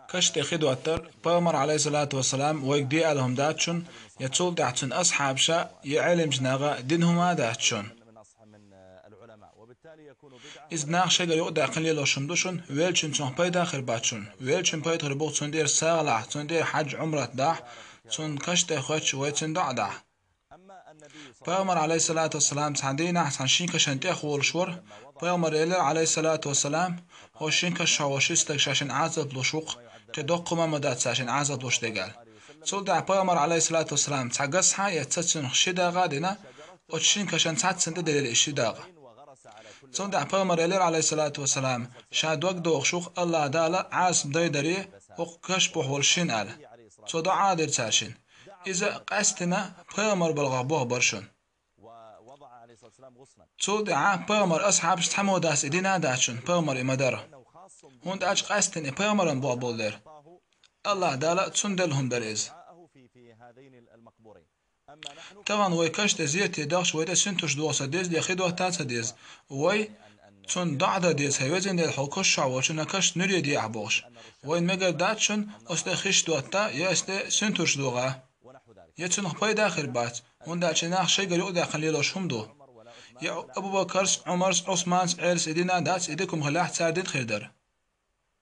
كشت خدو أتر بامر عليه الصلاة والسلام ويقدي لهم داتشون يتصول داتشون أصحاب شا يعلم جناغا دينهما داتشون إذ ناخ شجر يقدر قليل وشندوشن ويلشن تون بيدا خرباتشون ويلشن بيدا خربوت تندير ساغلع تندير حج عمرة داح تون كشت خوش ويتن دع بامر عليه الصلاة والسلام تعدينا عن شينك شنتي خول شور بامر إلى عليه الصلاة والسلام هو شينك شاوشيستك شاشن عازب لشوق تدق ما مدات شاشن عازب لش دجال سولدع بامر عليه الصلاة والسلام تعجسها يتسن خشيدا غادنا وشينك شن تعتسن دليل الشداغ سولدع بامر إلى عليه الصلاة والسلام شاد وقت وخشوق الله دالا عاصم دايدري وكشبه والشين آل سودا عادر تاشين إذا قاستنا بامر بالغابوه برشون سولدع بامر أصحاب استحمو داس إدينا داشون بامر إمدارة هون داش قاستن بامر بولدر الله دالا تسندلهم دريز طبعا ويكشت زيتي داش ويدا سنتوش دوسا ديز دي خدوة تاتا ديز وي تون دعدا ديز هيوزن دي الحلقوش شعوشن كشت نري دي عبوش وين مقر داتشن أستا خش دوتا يا أستا سنتوش دوغا يتون خباي داخل بات هون داتشناخ شيقر يؤدى قليلوش هم دو يا أبو بكر عمر عثمان عيرس إدينا داتس إديكم خلاح تساردين خيردر